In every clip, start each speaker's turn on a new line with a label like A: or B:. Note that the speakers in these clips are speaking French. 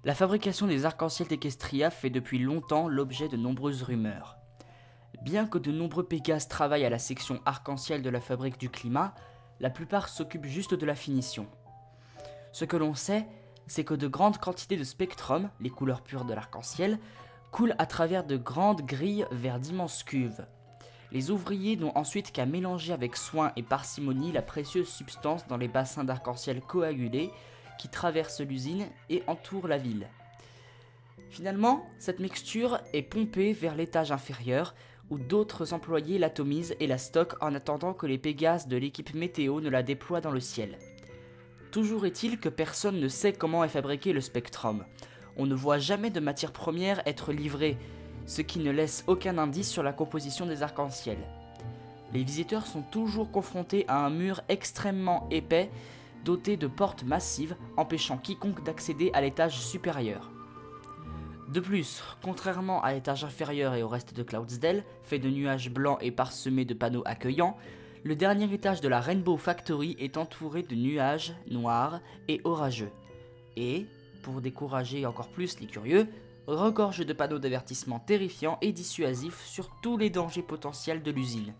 A: La fabrication des arcs-en-ciel d'Equestria fait depuis longtemps l'objet de nombreuses rumeurs. Bien que de nombreux Pégases travaillent à la section arc-en-ciel de la fabrique du climat, la plupart s'occupent juste de la finition. Ce que l'on sait, c'est que de grandes quantités de spectrum, les couleurs pures de l'arc-en-ciel, coulent à travers de grandes grilles vers d'immenses cuves. Les ouvriers n'ont ensuite qu'à mélanger avec soin et parcimonie la précieuse substance dans les bassins d'arc-en-ciel coagulés qui traversent l'usine et entourent la ville. Finalement, cette mixture est pompée vers l'étage inférieur où d'autres employés l'atomisent et la stockent en attendant que les Pégases de l'équipe météo ne la déploient dans le ciel. Toujours est-il que personne ne sait comment est fabriqué le spectrum. On ne voit jamais de matière première être livrée, ce qui ne laisse aucun indice sur la composition des arcs-en-ciel. Les visiteurs sont toujours confrontés à un mur extrêmement épais, doté de portes massives, empêchant quiconque d'accéder à l'étage supérieur. De plus, contrairement à l'étage inférieur et au reste de Cloudsdale, fait de nuages blancs et parsemé de panneaux accueillants, le dernier étage de la Rainbow Factory est entouré de nuages noirs et orageux. Et, pour décourager encore plus les curieux, regorge de panneaux d'avertissement terrifiants et dissuasifs sur tous les dangers potentiels de l'usine.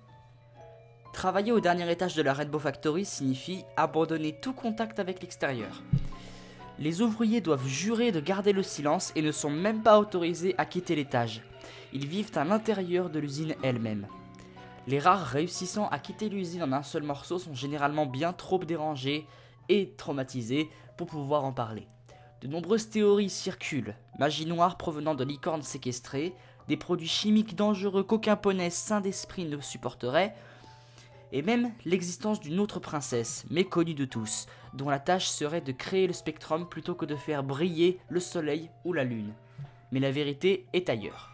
A: Travailler au dernier étage de la Rainbow Factory signifie abandonner tout contact avec l'extérieur. Les ouvriers doivent jurer de garder le silence et ne sont même pas autorisés à quitter l'étage. Ils vivent à l'intérieur de l'usine elle-même. Les rares réussissant à quitter l'usine en un seul morceau sont généralement bien trop dérangés et traumatisés pour pouvoir en parler. De nombreuses théories circulent, magie noire provenant de licornes séquestrées, des produits chimiques dangereux qu'aucun poney sain d'esprit ne supporterait, et même l'existence d'une autre princesse, méconnue de tous, dont la tâche serait de créer le spectrum plutôt que de faire briller le soleil ou la lune. Mais la vérité est ailleurs.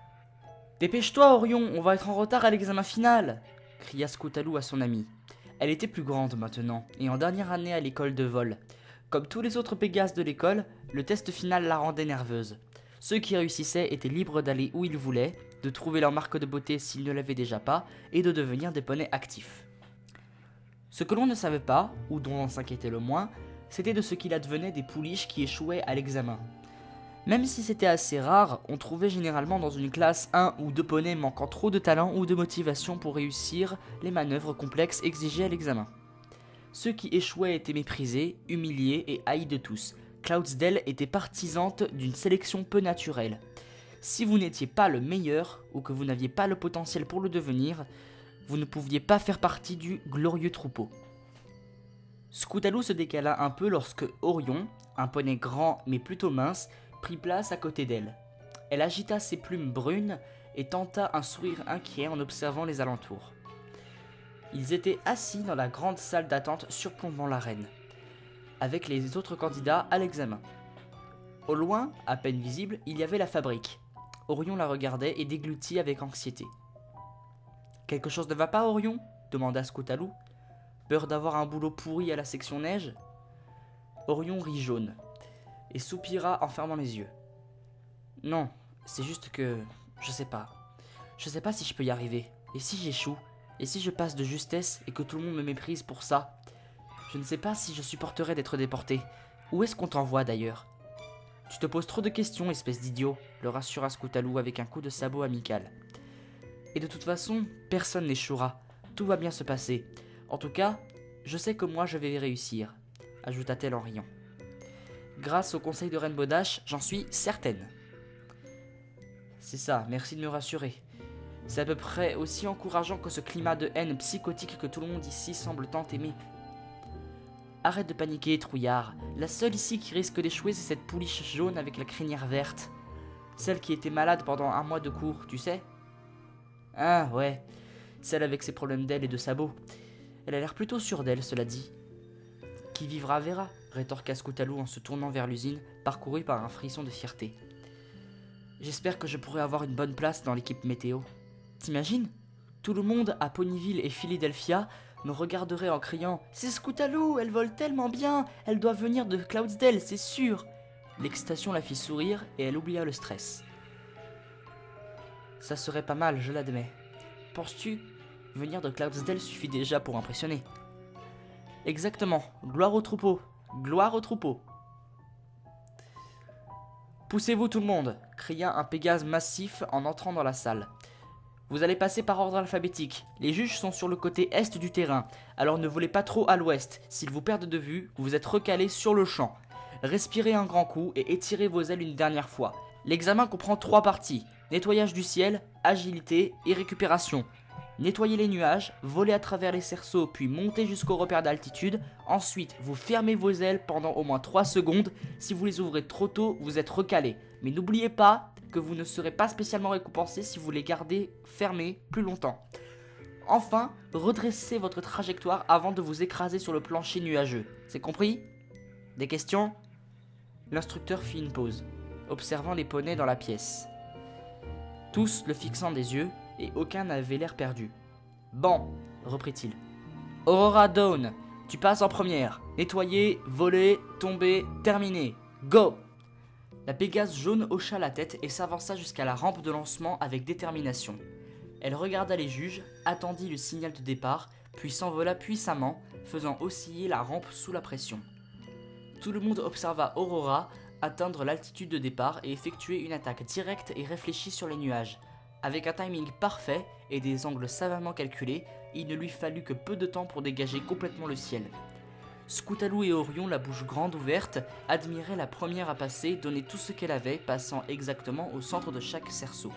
A: « Dépêche-toi, Orion, on va être en retard à l'examen final !» cria Scoutalou à son amie. Elle était plus grande maintenant, et en dernière année à l'école de vol. Comme tous les autres Pégases de l'école, le test final la rendait nerveuse. Ceux qui réussissaient étaient libres d'aller où ils voulaient, de trouver leur marque de beauté s'ils ne l'avaient déjà pas, et de devenir des poneys actifs. Ce que l'on ne savait pas, ou dont on s'inquiétait le moins, c'était de ce qu'il advenait des pouliches qui échouaient à l'examen. Même si c'était assez rare, on trouvait généralement dans une classe un ou deux poneys manquant trop de talent ou de motivation pour réussir les manœuvres complexes exigées à l'examen. Ceux qui échouaient étaient méprisés, humiliés et haïs de tous. Cloudsdale était partisante d'une sélection peu naturelle. Si vous n'étiez pas le meilleur, ou que vous n'aviez pas le potentiel pour le devenir, vous ne pouviez pas faire partie du glorieux troupeau. Scoutalou se décala un peu lorsque Orion, un poney grand mais plutôt mince, prit place à côté d'elle. Elle agita ses plumes brunes et tenta un sourire inquiet en observant les alentours. Ils étaient assis dans la grande salle d'attente surplombant l'arène, avec les autres candidats à l'examen. Au loin, à peine visible, il y avait la fabrique. Orion la regardait et déglutit avec anxiété. « Quelque chose ne va pas, Orion ?» demanda Scoutalou. « Peur d'avoir un boulot pourri à la section neige ?» Orion rit jaune et soupira en fermant les yeux. « Non, c'est juste que... je sais pas. Je sais pas si je peux y arriver. Et si j'échoue? Et si je passe de justesse et que tout le monde me méprise pour ça? Je ne sais pas si je supporterai d'être déporté. Où est-ce qu'on t'envoie d'ailleurs ?» « Tu te poses trop de questions, espèce d'idiot, » le rassura Scoutalou avec un coup de sabot amical. « Et de toute façon, personne n'échouera. Tout va bien se passer. En tout cas, je sais que moi je vais réussir, » ajouta-t-elle en riant. « Grâce au conseil de Rainbow Dash, j'en suis certaine. » C'est ça, merci de me rassurer. C'est à peu près aussi encourageant que ce climat de haine psychotique que tout le monde ici semble tant aimer. Arrête de paniquer, trouillard. La seule ici qui risque d'échouer, c'est cette pouliche jaune avec la crinière verte. Celle qui était malade pendant 1 mois de cours, tu sais? Ah, ouais. Celle avec ses problèmes d'aile et de sabots. Elle a l'air plutôt sûre d'elle, cela dit. Qui vivra verra, rétorqua Scoutalou en se tournant vers l'usine, parcouru par un frisson de fierté. J'espère que je pourrai avoir une bonne place dans l'équipe météo. T'imagines? Tout le monde à Ponyville et Philadelphia me regarderait en criant « C'est Scoutalou, elle vole tellement bien, elle doit venir de Cloudsdale, c'est sûr !» L'excitation la fit sourire et elle oublia le stress. Ça serait pas mal, je l'admets. Penses-tu? Venir de Cloudsdale suffit déjà pour impressionner. Exactement, gloire au troupeau, gloire au troupeau. Poussez-vous tout le monde, cria un Pégase massif en entrant dans la salle. Vous allez passer par ordre alphabétique. Les juges sont sur le côté est du terrain, alors ne volez pas trop à l'ouest. S'ils vous perdent de vue, vous êtes recalés sur le champ. Respirez un grand coup et étirez vos ailes une dernière fois. L'examen comprend 3 parties. Nettoyage du ciel, agilité et récupération. Nettoyez les nuages, volez à travers les cerceaux puis montez jusqu'au repère d'altitude. Ensuite, vous fermez vos ailes pendant au moins 3 secondes. Si vous les ouvrez trop tôt, vous êtes recalé. Mais n'oubliez pas que vous ne serez pas spécialement récompensé si vous les gardez fermés plus longtemps. Enfin, redressez votre trajectoire avant de vous écraser sur le plancher nuageux. C'est compris? Des questions? L'instructeur fit une pause, observant les poneys dans la pièce. Tous le fixant des yeux, et aucun n'avait l'air perdu. Bon, reprit-il. Aurora Dawn, tu passes en première. Nettoyer, voler, tomber, terminer. Go! La Pégase jaune hocha la tête et s'avança jusqu'à la rampe de lancement avec détermination. Elle regarda les juges, attendit le signal de départ, puis s'envola puissamment, faisant osciller la rampe sous la pression. Tout le monde observa Aurora atteindre l'altitude de départ et effectuer une attaque directe et réfléchie sur les nuages. Avec un timing parfait et des angles savamment calculés, il ne lui fallut que peu de temps pour dégager complètement le ciel. Scootaloo et Orion, la bouche grande ouverte, admiraient la première à passer, donner tout ce qu'elle avait, passant exactement au centre de chaque cerceau.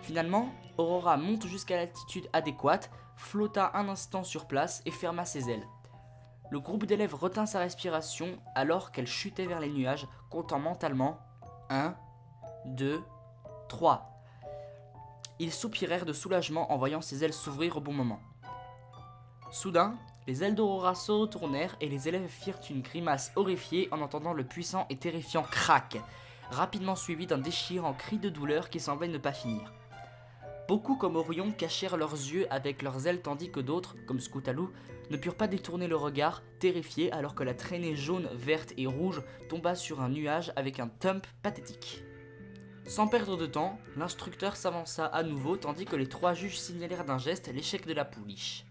A: Finalement, Aurora monte jusqu'à l'altitude adéquate, flotta un instant sur place et ferma ses ailes. Le groupe d'élèves retint sa respiration alors qu'elle chutait vers les nuages, comptant mentalement 1, 2, 3. Ils soupirèrent de soulagement en voyant ses ailes s'ouvrir au bon moment. Soudain, les ailes d'Aurora se retournèrent et les élèves firent une grimace horrifiée en entendant le puissant et terrifiant crack, rapidement suivi d'un déchirant cri de douleur qui semblait ne pas finir. Beaucoup comme Orion cachèrent leurs yeux avec leurs ailes tandis que d'autres, comme Scootaloo, ne purent pas détourner le regard, terrifiés alors que la traînée jaune, verte et rouge tomba sur un nuage avec un thump pathétique. Sans perdre de temps, l'instructeur s'avança à nouveau tandis que les 3 juges signalèrent d'un geste l'échec de la pouliche.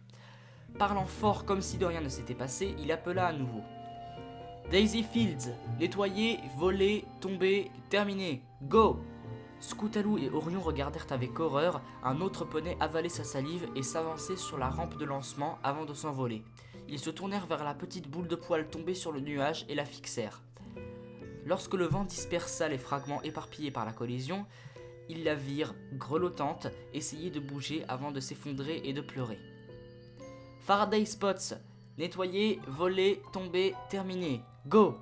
A: Parlant fort comme si de rien ne s'était passé, il appela à nouveau. Daisy Fields, nettoyer, voler, tomber, terminer, go! Scootaloo et Orion regardèrent avec horreur un autre poney avaler sa salive et s'avancer sur la rampe de lancement avant de s'envoler. Ils se tournèrent vers la petite boule de poil tombée sur le nuage et la fixèrent. Lorsque le vent dispersa les fragments éparpillés par la collision, ils la virent, grelottante, essayer de bouger avant de s'effondrer et de pleurer. Faraday Spots, nettoyer, voler, tomber, terminer, go!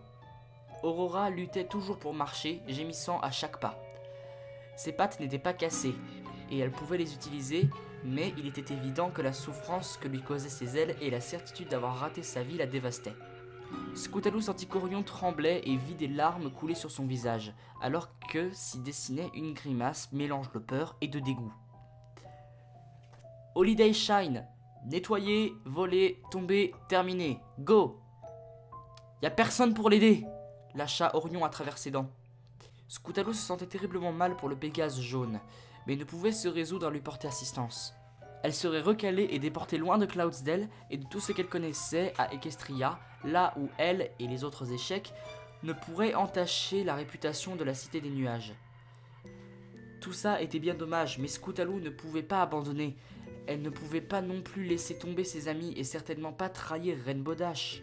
A: Aurora luttait toujours pour marcher, gémissant à chaque pas. Ses pattes n'étaient pas cassées, et elle pouvait les utiliser, mais il était évident que la souffrance que lui causaient ses ailes et la certitude d'avoir raté sa vie la dévastaient. Scootaloo sentit qu'Orion tremblait et vit des larmes couler sur son visage, alors que s'y dessinait une grimace mélange de peur et de dégoût. Holiday Shine, nettoyer, voler, tomber, terminer, go! Y a personne pour l'aider, lâcha Orion à travers ses dents. Scootaloo se sentait terriblement mal pour le Pégase jaune, mais ne pouvait se résoudre à lui porter assistance. Elle serait recalée et déportée loin de Cloudsdale et de tout ce qu'elle connaissait à Equestria, là où elle et les autres échecs ne pourraient entacher la réputation de la Cité des Nuages. Tout ça était bien dommage, mais Scootaloo ne pouvait pas abandonner. Elle ne pouvait pas non plus laisser tomber ses amis et certainement pas trahir Rainbow Dash.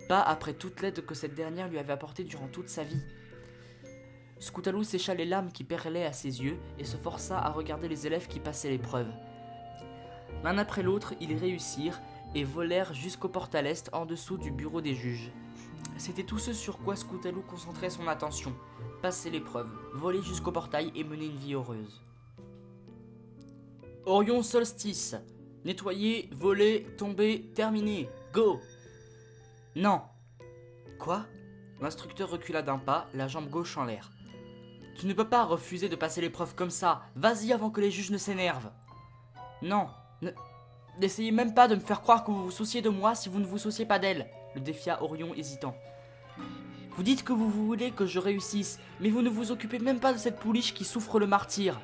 A: Pas après toute l'aide que cette dernière lui avait apportée durant toute sa vie. Scootaloo sécha les larmes qui perlaient à ses yeux et se força à regarder les élèves qui passaient l'épreuve. L'un après l'autre, ils réussirent et volèrent jusqu'au porte à l'est en dessous du bureau des juges. C'était tout ce sur quoi Scootaloo concentrait son attention. Passer l'épreuve, voler jusqu'au portail et mener une vie heureuse. Orion Solstice, nettoyer, voler, tomber, terminer, go! Non. Quoi? L'instructeur recula d'un pas, la jambe gauche en l'air. Tu ne peux pas refuser de passer l'épreuve comme ça. Vas-y avant que les juges ne s'énervent. Non. N'essayez même pas de me faire croire que vous vous souciez de moi si vous ne vous souciez pas d'elle, le défia Orion hésitant. Vous dites que vous voulez que je réussisse, mais vous ne vous occupez même pas de cette pouliche qui souffre le martyre.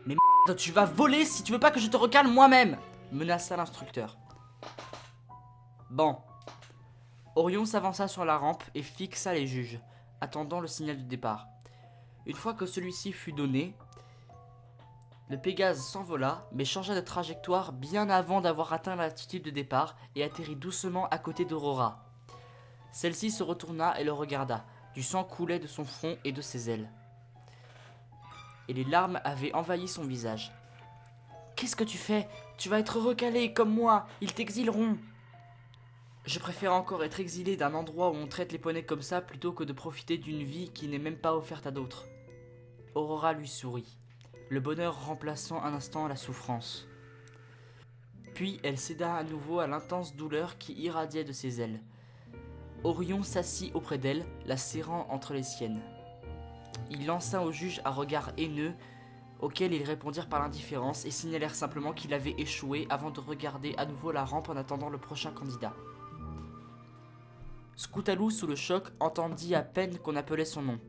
A: Mais merde, tu vas voler si tu veux pas que je te recale moi-même, menaça l'instructeur. Bon. Orion s'avança sur la rampe et fixa les juges. attendant le signal de départ. Une fois que celui-ci fut donné, le Pégase s'envola, mais changea de trajectoire bien avant d'avoir atteint l'altitude de départ et atterrit doucement à côté d'Aurora. Celle-ci se retourna et le regarda. Du sang coulait de son front et de ses ailes. Et les larmes avaient envahi son visage. « Qu'est-ce que tu fais? Tu vas être recalé comme moi, ils t'exileront !»« Je préfère encore être exilé d'un endroit où on traite les poneys comme ça plutôt que de profiter d'une vie qui n'est même pas offerte à d'autres. » Aurora lui sourit, le bonheur remplaçant un instant la souffrance. Puis elle céda à nouveau à l'intense douleur qui irradiait de ses ailes. Orion s'assit auprès d'elle, la serrant entre les siennes. Il lança au juge un regard haineux, auquel ils répondirent par l'indifférence et signalèrent simplement qu'il avait échoué avant de regarder à nouveau la rampe en attendant le prochain candidat. Scoutalou, sous le choc, entendit à peine qu'on appelait son nom.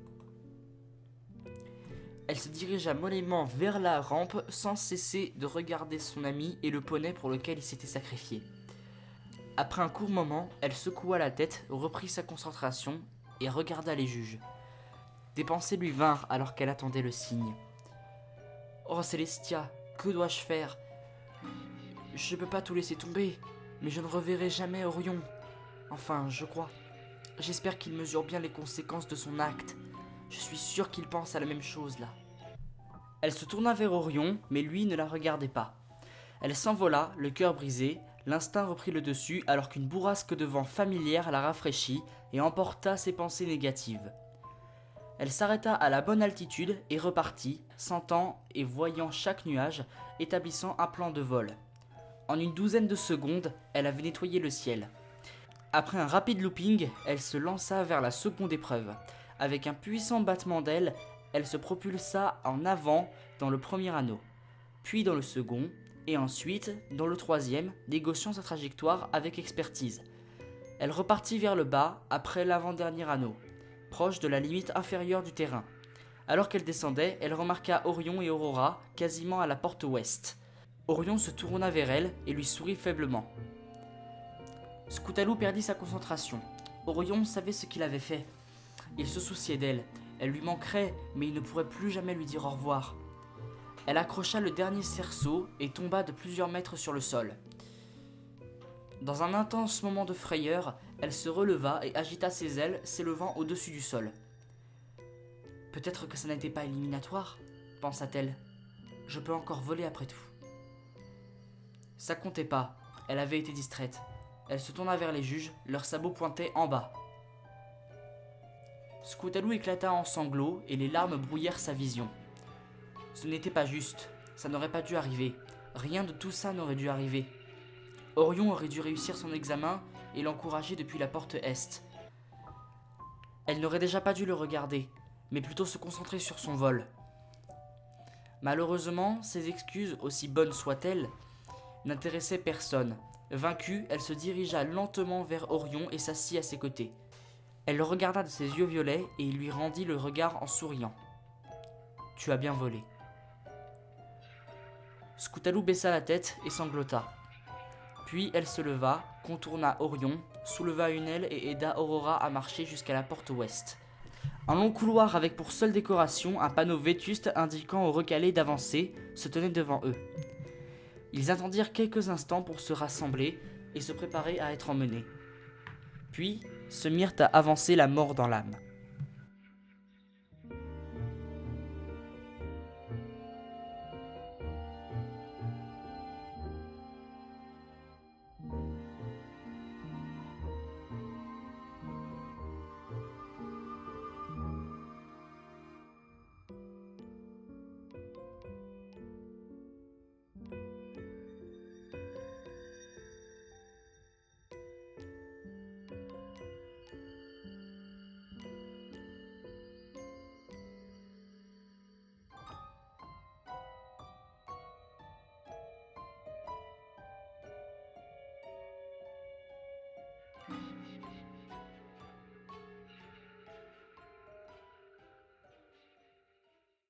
A: Elle se dirigea mollement vers la rampe sans cesser de regarder son ami et le poney pour lequel il s'était sacrifié. Après un court moment, elle secoua la tête, reprit sa concentration et regarda les juges. Des pensées lui vinrent alors qu'elle attendait le signe. « Oh Célestia, que dois-je faire? Je ne peux pas tout laisser tomber, mais je ne reverrai jamais Orion. Enfin, je crois. J'espère qu'il mesure bien les conséquences de son acte. Je suis sûre qu'il pense à la même chose là. » Elle se tourna vers Orion, mais lui ne la regardait pas. Elle s'envola, le cœur brisé. L'instinct reprit le dessus alors qu'une bourrasque de vent familière la rafraîchit et emporta ses pensées négatives. Elle s'arrêta à la bonne altitude et repartit, sentant et voyant chaque nuage, établissant un plan de vol. En une douzaine de secondes, elle avait nettoyé le ciel. Après un rapide looping, elle se lança vers la seconde épreuve. Avec un puissant battement d'ailes, elle se propulsa en avant dans le premier anneau, puis dans le second, et ensuite dans le troisième, négociant sa trajectoire avec expertise. Elle repartit vers le bas après l'avant-dernier anneau, proche de la limite inférieure du terrain. Alors qu'elle descendait, elle remarqua Orion et Aurora quasiment à la porte ouest. Orion se tourna vers elle et lui sourit faiblement. Scoutalou perdit sa concentration. Orion savait ce qu'il avait fait. Il se souciait d'elle. Elle lui manquerait, mais il ne pourrait plus jamais lui dire au revoir. Elle accrocha le dernier cerceau et tomba de plusieurs mètres sur le sol. Dans un intense moment de frayeur, elle se releva et agita ses ailes, s'élevant au-dessus du sol. « Peut-être que ça n'était pas éliminatoire, pensa-t-elle. Je peux encore voler après tout. » Ça comptait pas, elle avait été distraite. Elle se tourna vers les juges, leurs sabots pointaient en bas. Scoutalou éclata en sanglots et les larmes brouillèrent sa vision. Ce n'était pas juste, ça n'aurait pas dû arriver. Rien de tout ça n'aurait dû arriver. Orion aurait dû réussir son examen et l'encourager depuis la porte est. Elle n'aurait déjà pas dû le regarder, mais plutôt se concentrer sur son vol. Malheureusement, ses excuses, aussi bonnes soient-elles, n'intéressaient personne. Vaincue, elle se dirigea lentement vers Orion et s'assit à ses côtés. Elle le regarda de ses yeux violets et il lui rendit le regard en souriant. « Tu as bien volé. » Scoutalou baissa la tête et sanglota. Puis elle se leva, contourna Orion, souleva une aile et aida Aurora à marcher jusqu'à la porte ouest. Un long couloir avec pour seule décoration un panneau vétuste indiquant aux recalés d'avancer se tenait devant eux. Ils attendirent quelques instants pour se rassembler et se préparer à être emmenés. Puis se mirent à avancer la mort dans l'âme.